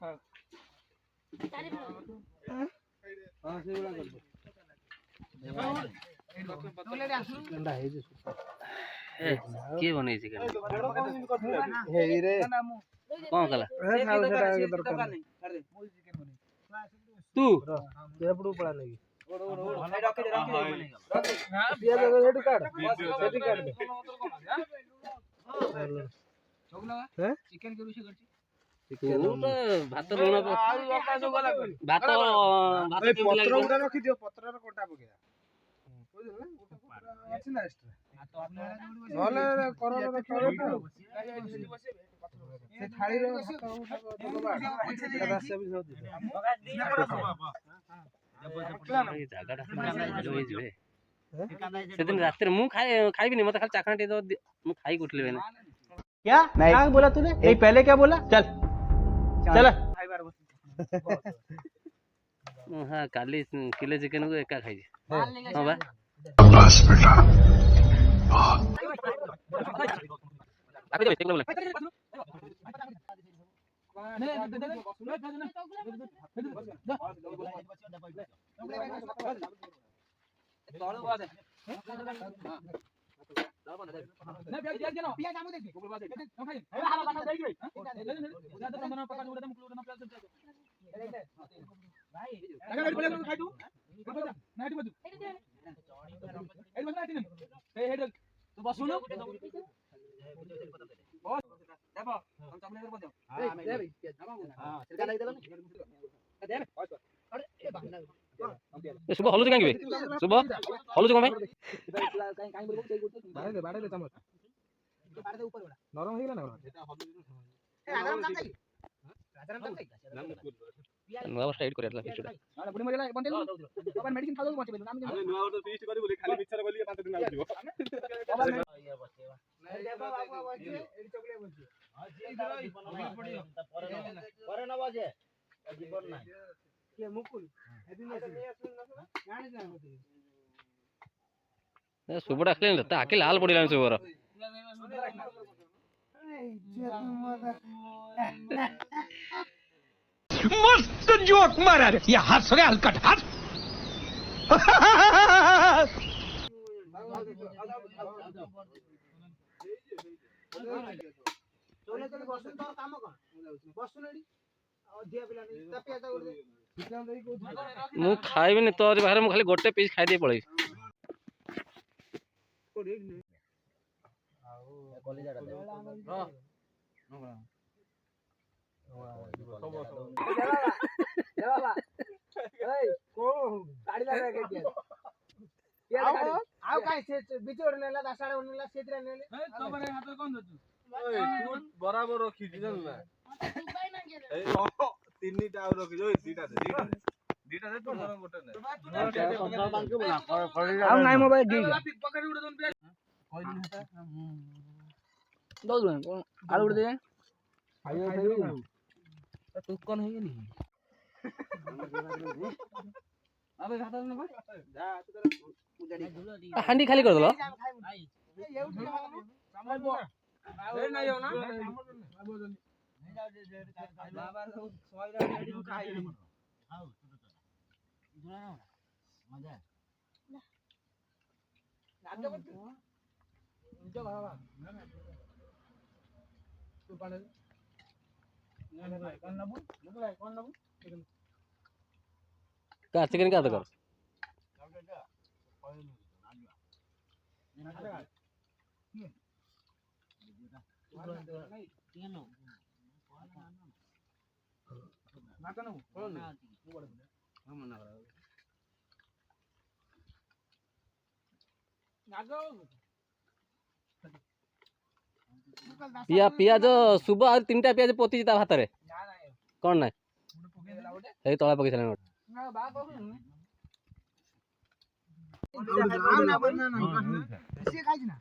हां से बड़ा कर दो କିଏ ବନେଇଛି କେନ हेई रे କଣ କଲା खाओ सेटा के दरकार ତୁ एपडू पड़ा नहीं पिया जगह हेड काट सेटी काट दे हैं चिकन करू से करची ତୁ ତ ଭାତ ଲୁଣ ଭାତ ଭାତ କେମିତି पत्र ଲାଗିବ उडा रखी दियो पत्रर कोटा पके बुझल ना अछि ना एक्स्ट्रा नले करर रखियो से थाली रे भात उठा दबा दादा से भी दे ଏଇ ଜାଗାଟା ଭଲ ହେଇଯିବେ ସେଦିନ ରାତିରେ ମୁଁ ଖାଇବିନି ମତେ ଖାଲି ଚାଖଣା ଟିକେ ଦବ ମୁଁ ଖାଇକି ଉଠିଲି ବେନେ क्या क्या बोला तूने नहीं पहले क्या बोला चल चल ହଁ କାଲି କିଲେ ଚିକେନ କୁ ଏକା ଖାଇଛି ହଁ ବା शुभ हलुଛି କାହିଁକି ବେ शुभ हलୁଛି କଣ ପାଇଁ बाड़े दे तमर नरम हेला ना ନୂଆ ବର୍ଷ ଏଡିଟ୍ କରିଥିଲା ପିଚୁଟା बुढ़ी मरे बंदेलु अपन मेडिसिन खादो बचे बेलु नाम ଆମେ ନୂଆ ବର୍ଷ ଫିଷ୍ଟ କରି ବୋଲି ଖାଲି ମିଛରେ ବୋଲି 5 ଦିନ ଆସିବ ପରେ न बजे जीवन नाही के मुकुल एदिन शुभटा ଆସିଲେ ତା ଆଖି ଲାଲ ପଡିଲାଣି ଶୁଭର मस्त जोक मारा रे ये हंस रे हलकट हंस सोले तो बसुन तो काम कोन बसुन एडी अधिया पिला नहीं तपिया तो उड़ ମୁଁ ଖାଇବିନି ତ ବାହାରେ ମୁଁ ଖାଲି ଗୋଟେ ପିସ୍ ଖାଇଦେଇ ପଳେଇ गाड़ी लगा के दिया आउ काई से बिचोड़ नेला दासाडे नेला सेतरा नेले तो बरे हाथ कोन दछु तू बराबर रखी दी ना ए तीनटा आउ रखी जो दीटा दे दीटा दे तू बरं गोटे ने आउ नाइ मोबाइल दी पकड़ उड़ दोन कोई दिन हता दो दो आलू उड़ दे खाइयो तू कौन है नहीं अबे खाता न जा तू कर हांडी खाली कर दलो ए नहीं हो ना का चिकन का कर पियाज शुभ आ 3टा पियाज पोती ता भात रे कोन नै एई तळा पके छला ना बा को ना से खाइ ना